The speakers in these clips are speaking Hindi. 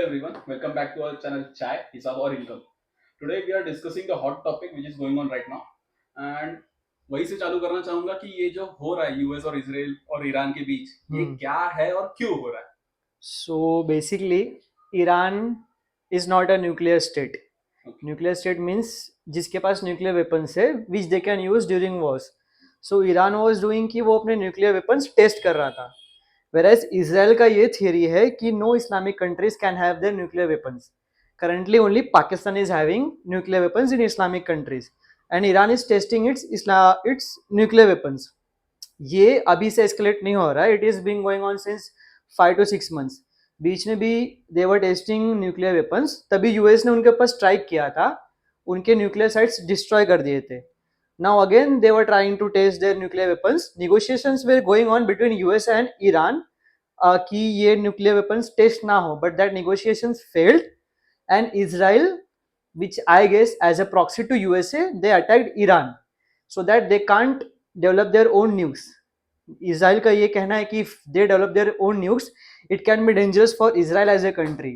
everyone, welcome back to our channel Chai Hisab or Income. Today we are discussing the hot topic which is going on right now and वही से चालू करना चाहूंगा कि ये जो हो रहा है यूएस और इसराइल और ईरान के बीच ये क्या है और क्यों हो रहा है. So basically, Iran is not a nuclear state. Okay. Nuclear state means जिसके पास nuclear weapons है which they can use during wars. So Iran was doing कि वो अपने nuclear weapons test कर रहा था. Whereas Israel का ये theory है कि no Islamic countries can have their nuclear weapons. Currently only Pakistan is having nuclear weapons in Islamic countries and Iran is testing its nuclear weapons. ये अभी से escalate नहीं हो रहा है. It is being going on since 5 to 6 months. बीच में भी दे वर टेस्टिंग न्यूक्लियर वेपन्स, तभी यूएस ने उनके ऊपर स्ट्राइक किया था, उनके न्यूक्लियर साइट्स डिस्ट्रॉय कर दिए थे. Now again they were trying to test their nuclear weapons. Negotiations were going on between US and Iran कि ये न्यूक्लियर वेपन्स टेस्ट ना हो, but that negotiations failed and Israel, which I guess as a proxy to USA, they attacked Iran so that they can't develop their own nukes. Israel का ये कहना है कि if they develop their own nukes, it can be dangerous for Israel as a country.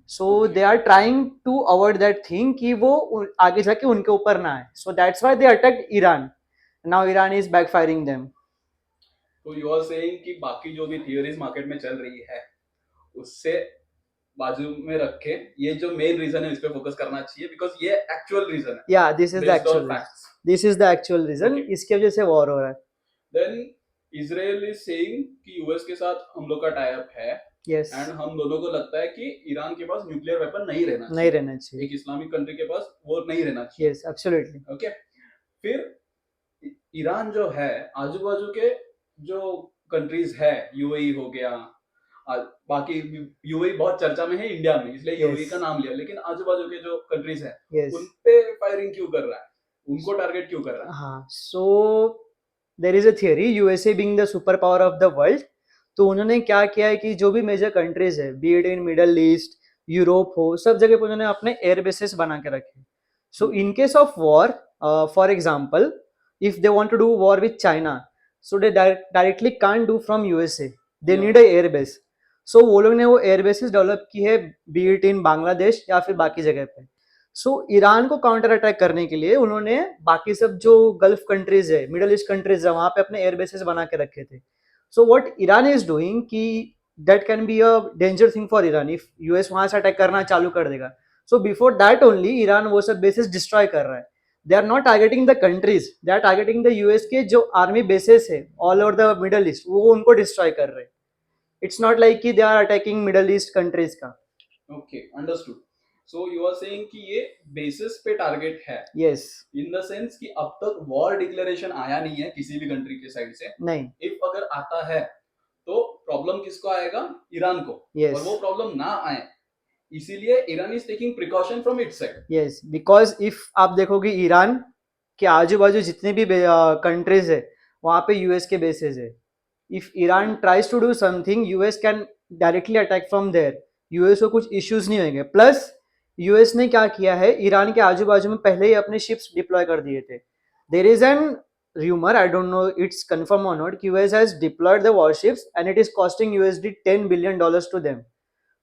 So they are trying to avoid that thing कि वो आगे जाके उनके ऊपर ना आए. So that's why they attacked Iran. Now Iran is backfiring them. तो यू आर सेइंग कि बाकी जो भी थियरीज मार्केट में चल रही है उससे बाजू में रख के ये जो मेन रीजन है इस पे फोकस करना चाहिए बिकॉज ये एक्चुअल रीजन है. Yeah, this is the actual reason. This is the actual reason. Okay. इसकी वजह से वॉर हो रहा है. देन इजराइल इज सेइंग कि यूएस के साथ हम लोग का टाई अप है. Yes. एंड हम दोनों को लगता है कि ईरान के पास न्यूक्लियर वेपन नहीं नहीं रहना चाहिए. एक इस्लामिक कंट्री के पास वो नहीं रहना चाहिए. Yes, absolutely. ओके. फिर ईरान जो है आजू बाजू के जो कंट्रीज है यूएई हो गया, बाकी यूएई बहुत चर्चा में है इंडिया में इसलिए यूएई का नाम लिया, लेकिन आजू बाजू के जो कंट्रीज है उन पे फायरिंग क्यों कर रहा है, उनको टारगेट क्यों कर रहा है? हाँ, so there is a theory, USA being the super power of the world, तो उन्होंने क्या किया है कि जो भी मेजर कंट्रीज है, be it in Middle East, Europe हो, सब जगह पे उन्होंने अपने एयर बेसेस बना के रखे. So in case of war, for example, if they want to do war with China, so they directly can't do from USA, they need a air base. So वो लोग ने वो एयर बेसिस डेवलप की है, बी इट इन बांग्लादेश या फिर बाकी जगह पे. सो ईरान को काउंटर अटैक करने के लिए उन्होंने बाकी सब जो गल्फ कंट्रीज है, मिडल ईस्ट कंट्रीज है, वहां पे अपने एयर बेसिस बना के रखे थे. So what Iran is doing कि that can be a danger thing for Iran if US वहां से अटैक करना चालू कर देगा. So before that only Iran वो सब बेसिस डिस्ट्रॉय कर रहा है. They are not targeting the countries, they are targeting the US के जो आर्मी बेसिस है all over the Middle East, वो उनको डिस्ट्रॉय कर रहे हैं. It's not like कि they are attacking Middle East countries का. Okay, understood. So you are saying कि ये बेसिस पे टारगेट है. Yes. In the sense कि अब तक वॉर डिक्लेरेशन आया नहीं है किसी भी कंट्री के साइड से. नहीं. If अगर आता है तो प्रॉब्लम किसको आएगा? ईरान को. Yes. और वो प्रॉब्लम ना आए इसीलिए Iran is taking precaution from its side. Yes, because if आप देखोगे ईरान के आजू बाजू जितने भी कंट्रीज है वहां पे यूएस के बेसेस है. If Iran tries to do something, US can directly attack from there. US को कुछ issues नहीं होंगे. Plus US ने क्या किया है, ईरान के आजू बाजू में पहले ही अपने ships deploy कर दिए थे. There is an rumor, I don't know it's confirmed or not, कि US has deployed the warships and it is costing USD $10 billion to them.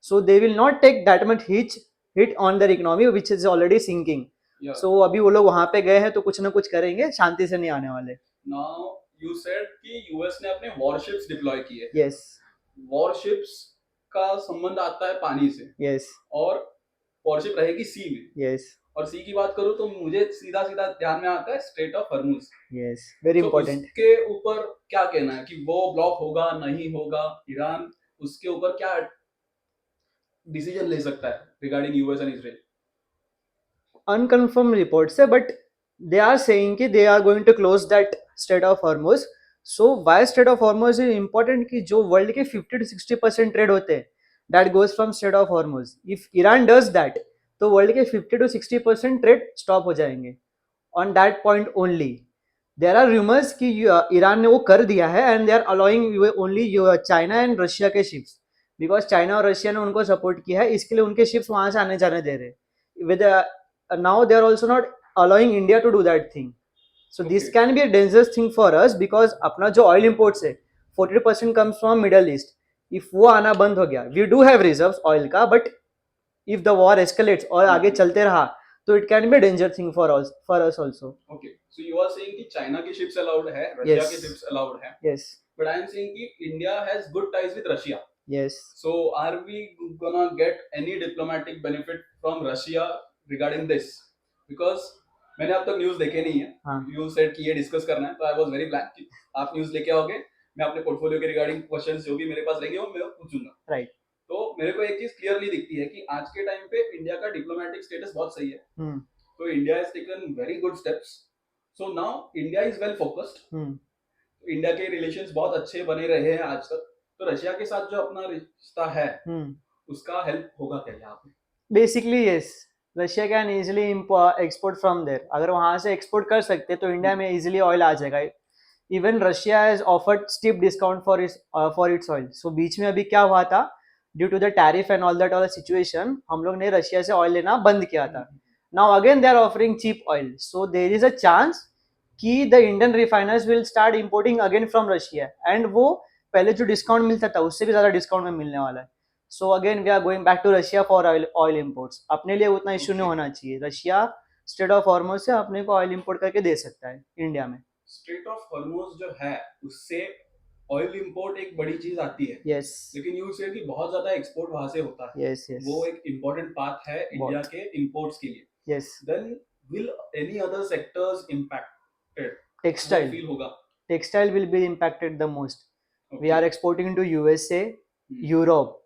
So they will not take that much hit on their economy which is already sinking. Yeah. So अभी वो लोग वहां पे गए हैं तो कुछ ना कुछ करेंगे, शांति से नहीं आने वाले. Now you said कि यूएस ने अपने वॉरशिप्स डिप्लॉय किए. Yes. वॉरशिप्स का संबंध आता है पानी से. Yes. और वॉरशिप रहेगी सी में. Yes. और सी की बात करूं तो मुझे सीधा सीधा ध्यान में आता है straight of Hormuz. Yes, very important. उसके ऊपर क्या कहना है कि वो ब्लॉक होगा नहीं होगा, ईरान उसके ऊपर क्या डिसीजन ले सकता है regarding US and Israel? Unconfirmed reports है, but they are saying कि they are going to close that Strait of Hormuz. So why Strait of Hormuz is important कि जो वर्ल्ड के 50 to 60% ट्रेड होते हैं that goes from Strait of Hormuz. If Iran does that, तो वर्ल्ड के 50 to 60% ट्रेड स्टॉप हो जाएंगे on that point only. There are rumors कि ईरान ने वो कर दिया है and they are allowing only China and Russia के शिप्स, बिकॉज चाइना और रशिया ने उनको सपोर्ट किया है, इसके लिए उनके शिप्स वहां से आने जाने दे रहे. With now they are also not allowing India to do that thing. So this can be a dangerous thing for us because अपना जो oil imports है 40% comes from Middle East. If वो आना बंद हो गया, we do have reserves oil का, but if the war escalates और आगे हम्म, चलते रहा तो it can be a danger thing for us also. okay. So you are saying कि चाइना की ships allowed है, रशिया की Yes, ships allowed है, yes, but I am saying कि India has good ties with Russia. yes. So are we gonna get any diplomatic benefit from Russia regarding this? Because मैंने अब तक न्यूज देखे नहीं है. हाँ. You said कि ये डिस्कस करना है, तो I was very blank कि आप न्यूज लेके आओगे, मैं अपने पोर्टफोलियो के रिगार्डिंग क्वेश्चंस जो भी मेरे पास रहेंगे वो मैं पूछूंगा. Right. तो मेरे को एक चीज क्लियरली दिखती है कि आज के टाइम पे इंडिया का डिप्लोमेटिक स्टेटस बहुत सही है. Hmm. तो India has taken very good steps. So now India is well focused. Hmm. India के रिलेशंस बहुत अच्छे बने रहे हैं आज तक. तो रशिया के साथ जो अपना रिश्ता है Hmm. उसका हेल्प होगा क्या यहाँ पे? Basically yes. Russia can easily export from there. अगर वहां से एक्सपोर्ट कर सकते तो इंडिया में easily ऑयल आ जाएगा. Even Russia has offered steep discount for its oil. So बीच में अभी क्या हुआ था, due to the tariff and all that situation, हम लोग ने रशिया से ऑयल लेना बंद किया था. Now again they are offering cheap oil. So there is a chance कि the Indian refiners will start importing again from Russia. And वो पहले जो डिस्काउंट मिलता था उससे भी ज्यादा डिस्काउंट में मिलने वाला है. So again we are going back to Russia for oil imports. अपने लिए उतना इश्यू नहीं Okay. होना चाहिए. रशिया स्टेट ऑफ हॉर्मोज से अपने को ऑयल इंपोर्ट करके दे सकता है इंडिया में. स्ट्रेट ऑफ हॉर्मोज जो है उससे ऑयल इंपोर्ट एक बड़ी चीज आती है. Yes. लेकिन यू से कि बहुत ज्यादा एक्सपोर्ट वहां से होता है. Yes, yes. वो एक इम्पोर्टेंट पार्ट है इंडिया के इंपोर्ट्स के लिए. Yes. Then will any other sectors impacted? Textile. Feel होगा. Textile will be impacted the most. We Okay. are exporting to USA, Hmm. Europe.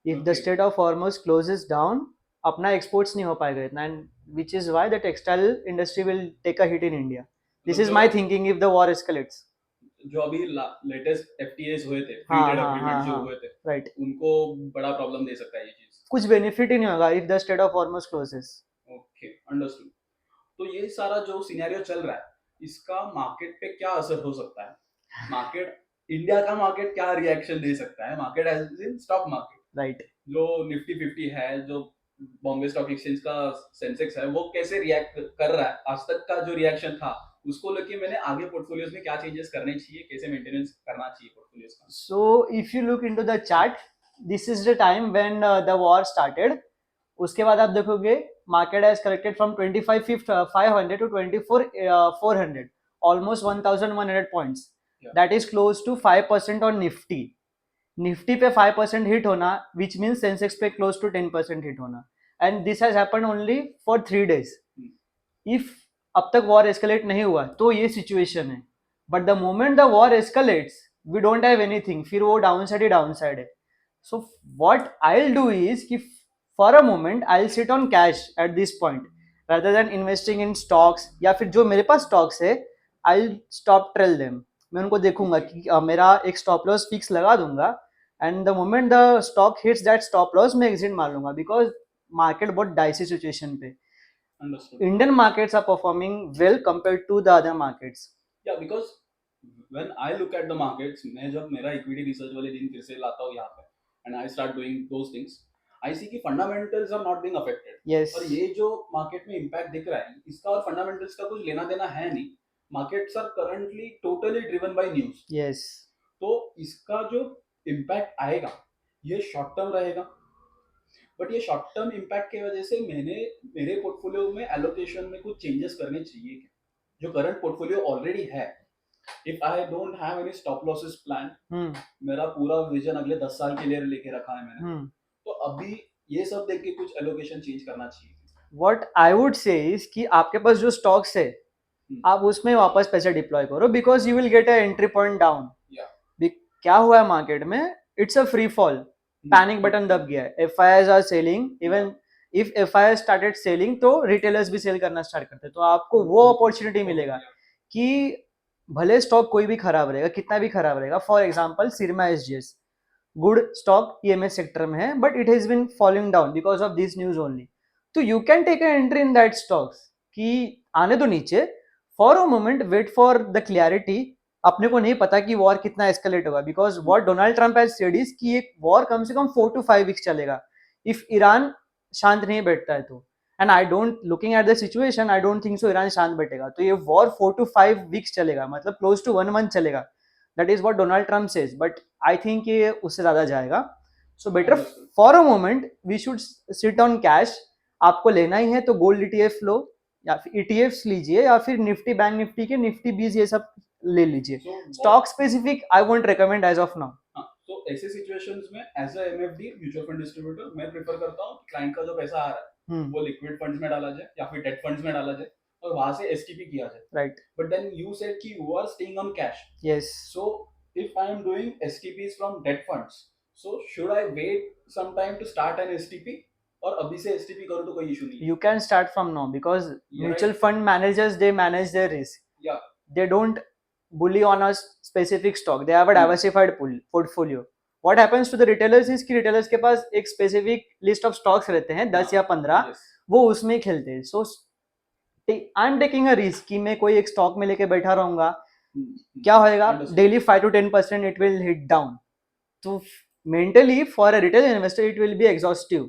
If the Okay. state of Hormuz closes down, अपना exports नहीं हो पाएगा इतना, and which is why the textile industry will take a hit in India. This is जो- my thinking if the war escalates. जो अभी लेटेस्ट एफटीएस हुए थे, फ्री हाँ, ट्रेड हाँ, एग्रीमेंट हाँ, जो हाँ. हुए थे, Right. उनको बड़ा प्रॉब्लम दे सकता है ये चीज. कुछ benefit ही नहीं होगा if the state of Hormuz closes. Okay, understood. तो ये सारा जो सिनेरियो चल रहा है इसका मार्केट पे क्या असर हो सकता है? मार्केट, इंडिया का मार्केट क्या रिएक्शन दे सकता है? Market as in stock market, Right. जो निफ्टी 50 है, जो बॉम्बे स्टॉक एक्सचेंज का सेंसेक्स है, वो कैसे रिएक्ट कर रहा है? आज तक का जो रिएक्शन था उसको लेके मैंने आगे पोर्टफोलियोज में क्या चेंजेस करने चाहिए, कैसे मेंटेनेंस करना चाहिए पोर्टफोलियोज का? So if you look into the chart, this is the time when the war started. उसके बाद आप देखोगे market has corrected from 25,500 to 24,400, almost 1,100 points. Yeah. That is close to 5% on Nifty. Nifty पे 5% hit होना, which means Sensex पे close to 10% hit होना. And this has happened only for 3 days. If अब तक war escalate नहीं हुआ तो ये situation है. But the moment the war escalates, we don't have anything. फिर वो downside ही downside है. So what I'll do is कि for a moment I'll sit on cash at this point rather than investing in stocks, या फिर जो मेरे पास stocks है I'll stop trail them. मैं उनको देखूंगा कि मेरा एक stop loss fix लगा दूंगा, and the moment the stock hits that stop loss मैं exit मार लूंगा, because market बहुत dicey situation पे. Understood. Indian markets are performing well compared to the other markets. या because when I look at the markets, मैं जब मेरा इक्विटी रिसर्च वाले दिन फिर से लाता हूँ यहाँ पे and I start doing those things, I see कि fundamentals are not being affected. Yes. और ये जो मार्केट में इम्पैक्ट दिख रहा है इसका और फंडामेंटल्स का कुछ लेना देना है नहीं. Markets are currently totally driven by news. Yes. तो इसका जो इम्पैक्ट आएगा ये शॉर्ट टर्म रहेगा. बट ये शॉर्ट टर्म इम्पैक्ट की वजह से मैंने मेरे पोर्टफोलियो में एलोकेशन में कुछ चेंजेस करने चाहिए क्या? जो करंट पोर्टफोलियो ऑलरेडी है, if I don't have any stop losses plan, मेरा पूरा विजन अगले 10 साल के लिए लेके रखा है मैंने, तो अभी ये सब देख के कुछ एलोकेशन चेंज करना चाहिए. What I would say is कि आपके पास जो स्टॉक्स है आप उसमें वापस पैसे डिप्लॉय करो, because you will get a entry point down. क्या हुआ है मार्केट में, it's a free fall, panic button दब गया है. FIIs are selling, even if FIIs started selling तो रिटेलर्स भी सेल करना स्टार्ट करते हैं. तो आपको वो अपॉर्चुनिटी मिलेगा कि भले स्टॉक कोई भी खराब रहेगा, कितना भी खराब रहेगा. For example Syrma SGS, good stock EMS sector में है, but it has been falling down because of this news only. तो you can take an entry in that stocks कि आने दो नीचे, for a moment wait for the clarity. अपने को नहीं पता कि वॉर कितना एस्केलेट होगा, because what Donald Trump has said is कि एक वॉर कम से कम 4 to 5 वीक्स चलेगा इफ ईरान शांत नहीं बैठता है तो. And I don't, looking at the situation, I don't think so Iran शांत बैठेगा. तो ये वॉर 4 to 5 वीक्स चलेगा, मतलब क्लोज टू 1 month चलेगा. That is what Donald Trump says, but I think ये उससे ज्यादा जाएगा. So better Understood. For a moment we should sit on cash. आपको लेना ही है तो गोल्ड ईटीएफ लो, या फिर ईटीएफ्स लीजिए, या फिर निफ्टी, बैंक निफ्टी के निफ्टी 20 ये सब ले लीजिए. So what? Stock specific I won't recommend as of now. हाँ, तो ऐसे सिचुएशंस में as a MFD mutual fund distributor मैं प्रेफर करता हूँ क्लाइंट का जो पैसा आ रहा है वो लिक्विड फंड्स में डाला जाए या फिर डेट फंड्स में डाला जाए और वहां से एसटीपी किया जाए. Right. But then you said कि you are staying on cash. Yes. So if I am doing STPs from debt funds, so should I wait some time to start an STP और अभी से STP करूँ तो कोई इशू नहीं है? You can start from now because Yeah, mutual right. fund managers, they manage their risk. Yeah. They don't bully on a specific stock. They have a diversified portfolio. What happens to the retailers is कि retailers के पास एक specific list of stocks रहते हैं 10 या 15, Yes. वो उसमें ही खेलते हैं. So I am taking a risk कि मैं कोई एक स्टॉक में लेके बैठा रहूंगा, क्या होएगा, Understood. Daily 5 to 10% it will hit down. तो mentally for a retail investor it will be exhaustive.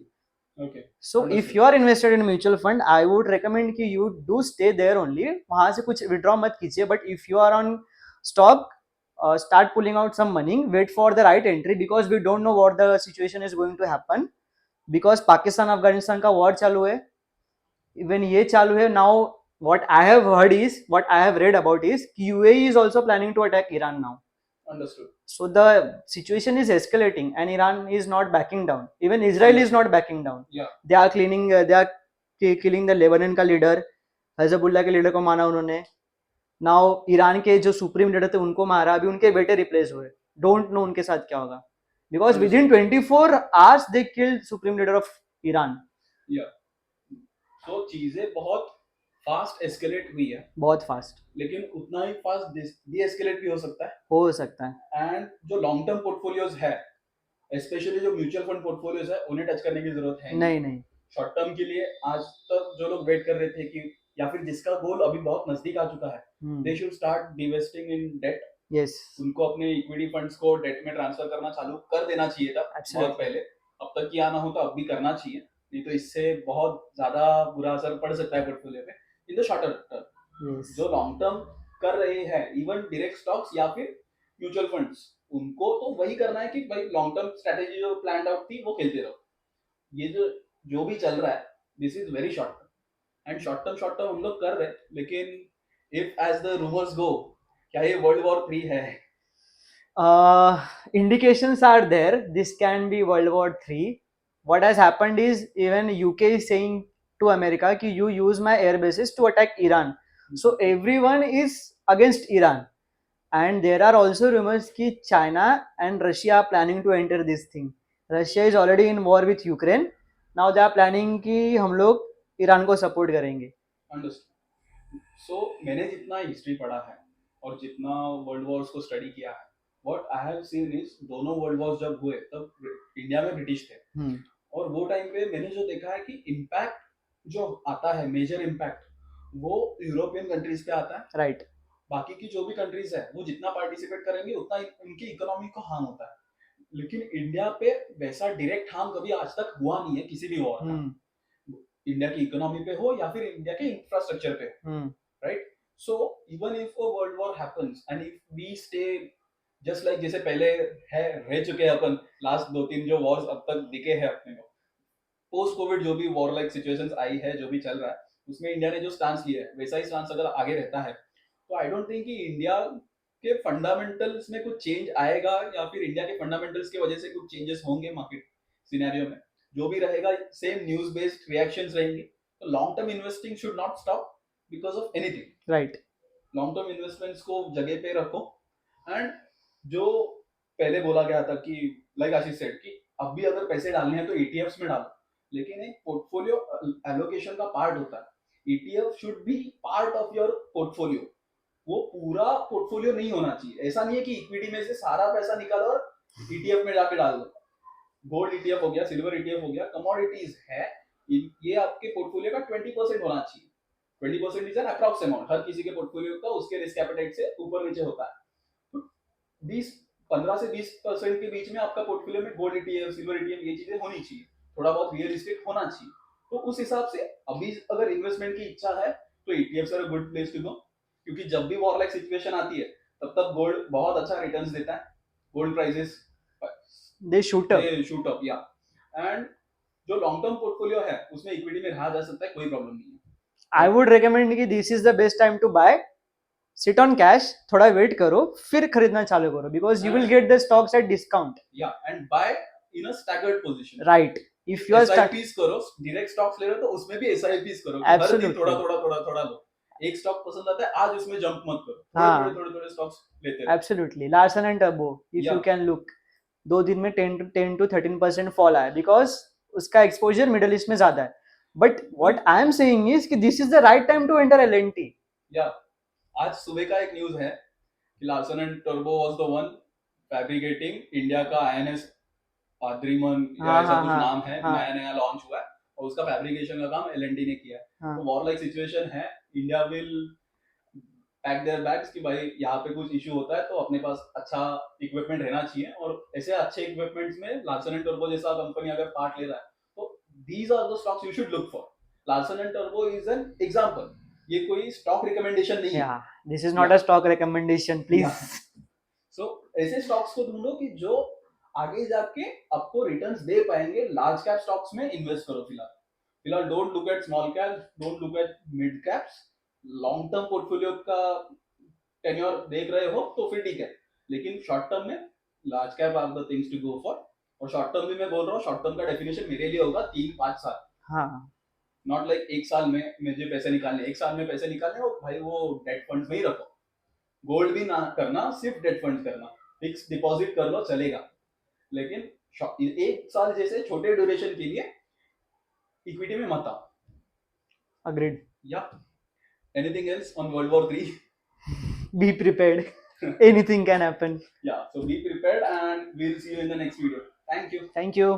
Okay. So if Understood. You are invested in mutual fund I would recommend कि you do stay there only. वहां से कुछ विड्रॉ मत कीजिए. But if you are on stock, start pulling out some money, wait for the right entry because we don't know what the situation is going to happen. because Pakistan Afghanistan का वॉर चालू है. इवन ये चालू है now. What I have heard is, what I have read about is UAE is also planning to attack Iran now. Understood. So the situation is escalating and Iran is not backing down. Even Israel is not backing down. Yeah. They are killing the Lebanon का leader, Hezbollah के leader को मारा उन्होंने. Now ईरान के जो सुप्रीम लीडर थे उनको मारा, अभी उनके बेटे रिप्लेस हुए. Don't know उनके साथ क्या होगा. Because within 24 hours they killed supreme leader of Iran. Yeah. तो चीजें बहुत फास्ट एस्केलेट हुई है, बहुत फास्ट. लेकिन उतना ही फास्ट डी एस्केलेट भी हो सकता है. हो सकता है. एंड जो लॉन्ग टर्म पोर्टफोलियोज है, स्पेशली जो म्यूचुअल फंड पोर्टफोलियोज है, उन्हें टच करने की जरूरत है नहीं. शॉर्ट टर्म के लिए आज तक जो लोग वेट कर रहे थे कि या फिर जिसका गोल अभी बहुत नजदीक आ चुका है, they should start divesting in debt. Yes. उनको अपने इक्विटी फंड्स को डेट में ट्रांसफर करना चालू कर देना चाहिए था बहुत पहले. अब तक किया ना हो तो अब भी करना चाहिए, नहीं तो इससे बहुत ज्यादा बुरा असर पड़ सकता है पोर्टफोलियो पे इन द शॉर्टर टर्म. जो लॉन्ग टर्म कर रहे हैं इवन डायरेक्ट स्टॉक्स या फिर म्यूचुअल फंड्स, उनको तो वही करना है कि भाई लॉन्ग टर्म स्ट्रेटेजी जो प्लान आउट थी वो खेलते रहो. ये जो भी चल रहा है this is very short term. And short term हम लोग कर रहे हैं, लेकिन इफ एज द रूमर्स गो, क्या ये वर्ल्ड वॉर 3 है? Indications are there this can be World War 3. What has happened is even UK is saying to America कि you use my air bases to attack Iran. So everyone is against Iran. And there are also rumors कि China and Russia are planning to enter this thing. Russia is already in war with Ukraine. Now they are planning कि हम लोग ईरान को सपोर्ट करेंगे. सो मैंने जितना हिस्ट्री पढ़ा है और जितना वर्ल्ड वॉर्स को स्टडी किया है, what I have seen is दोनों वर्ल्ड वॉर्स जब हुए तब इंडिया में ब्रिटिश थे. और वो टाइम पे मैंने जो देखा है कि इम्पैक्ट जो आता है, मेजर इम्पैक्ट, वो यूरोपियन कंट्रीज पे आता है. राइट. बाकी की जो भी कंट्रीज है वो जितना पार्टिसिपेट करेंगे उतना उनकी इकोनॉमी को हार्म होता है. लेकिन इंडिया पे वैसा डायरेक्ट हार्म कभी आज तक हुआ नहीं है किसी भी वॉर का. इंडिया की इकोनॉमी पे हो या फिर इंडिया के इंफ्रास्ट्रक्चर पे, right? So even if a world war happens and if we stay just like जैसे पहले है रह चुके हैं अपन, लास्ट 2-3 जो वॉर्स अब तक दिखे हैं अपने को, पोस्ट कोविड जो भी वॉर लाइक सिचुएशंस आई है, जो भी चल रहा है, उसमें इंडिया ने जो स्टांस लिया है वैसा ही स्टांस अगर आगे रहता है तो आई डोंट थिंक कि इंडिया के फंडामेंटल्स में कुछ चेंज आएगा या फिर इंडिया के फंडामेंटल्स की वजह से कुछ चेंजेस होंगे मार्केट सिनेरियो में. जो भी रहेगा सेम न्यूज बेस्ड रिएक्शंस रहेंगे. तो long term investing should not stop because of anything. Right. Long term investments को जगह पे रखो. एंड जो पहले बोला गया था कि लाइक आशीष सेड कि अब भी अगर पैसे डालने हैं तो ईटीएफ्स में डालो, लेकिन एक पोर्टफोलियो एलोकेशन का पार्ट होता है. ETF should be part of your portfolio. वो पूरा पोर्टफोलियो नहीं होना चाहिए. ऐसा नहीं है कि इक्विटी में से सारा पैसा निकालो और ईटीएफ में जाके डाल दो. गोल्ड ईटीएफ हो गया, सिल्वर ईटीएफ हो गया, कमोडिटीज है, ये आपके पोर्टफोलियो का 20% होना चाहिए. 20% इज एन अप्रॉक्स अमाउंट. हर किसी के पोर्टफोलियो का उसके रिस्क एपेटाइट से ऊपर नीचे होता है. तो 15 से 20% के बीच में आपका पोर्टफोलियो में गोल्ड ईटीएफ, सिल्वर ईटीएफ, ये चीजें होनी चाहिए. थोड़ा बहुत रियल एस्टेट होना चाहिए. तो उस हिसाब से अभी अगर इन्वेस्टमेंट की इच्छा है तो ETFs are a good place to go, क्योंकि जब भी वॉर लाइक सिचुएशन आती है तब तक गोल्ड बहुत अच्छा रिटर्न्स देता है. Gold prices they shoot up. they shoot up, yeah. And जो लॉन्ग टर्म पोर्टफोलियो है उसमें इक्विटी में रहा जा सकता है, कोई प्रॉब्लम नहीं है. I would recommend कि this is the best time to buy. Sit on cash, थोड़ा वेट करो, फिर खरीदना चालू करो, because you will get the stocks at discount. Yeah, and buy in a staggered position. Right. If you are stuck, SIPs करो, डायरेक्ट स्टॉक्स ले रहे हो तो उसमें भी SIPs करो. हर दिन Absolutely. थोड़ा थोड़ा थोड़ा थोड़ा लो. एक स्टॉक पसंद आता है आज उसमें जंप मत करो. हाँ. थोड़े थोड़े थोड़े स्टॉक्स लेते रहो. absolutely. Larsen and Turbo, if you Yeah. can look, 2 दिन में 10 to 13% fall आया, because उसका exposure मिडल ईस्ट में ज्यादा है. But what I am saying is कि this is the right time to enter L&T. Yeah. आज सुबह का एक न्यूज है कि Larsen and turbo was the one fabricating India का INS आद्रिमन या हाँ, ऐसा हाँ, कुछ हाँ, नाम है, हाँ. नया नया लॉन्च हुआ है और उसका फैब्रिकेशन का काम L&T ने किया है. हाँ. तो वॉर लाइक सिचुएशन है, India will pack their bags कि भाई यहाँ पे कुछ इशू होता है तो अपने पास अच्छा इक्विपमेंट रहना चाहिए. और ऐसे अच्छे इक्विपमेंट्स में लार्सन एंड टर्बो जैसा कंपनी अगर पार्ट ले रहा है तो these are the stocks you should look for. Larsen and टर्बो इज एन एग्जांपल. ये कोई स्टॉक रिकमेंडेशन नहीं है. Yeah, this is not a stock recommendation, please. सो ऐसे स्टॉक्स को ढूंढो कि जो आगे जाके आपको रिटर्न्स दे पाएंगे. लार्ज कैप स्टॉक्स में इन्वेस्ट करो फिलहाल don't look at small cap, don't look at mid caps. Long term portfolio का टेन्योर देख रहे हो तो फिर ठीक है, लेकिन शॉर्ट टर्म में large cap are the things to go for. और शॉर्ट टर्म भी मैं बोल रहा हूँ, शॉर्ट टर्म का डेफिनेशन मेरे लिए होगा 3-5 साल. हाँ. नॉट लाइक एक साल में मुझे पैसे निकालने, एक साल में पैसे निकालने और भाई वो डेट फंड्स में ही रखो. गोल्ड भी ना करना, सिर्फ डेट फंड्स करना. फिक्स डिपॉजिट कर लो चलेगा, लेकिन एक साल जैसे छोटे ड्यूरेशन के लिए इक्विटी में मत आओ. Agreed. या anything else on world war 3? Be prepared. Anything can happen. Yeah, so be prepared and we'll see you in the next video. Thank you. Thank you.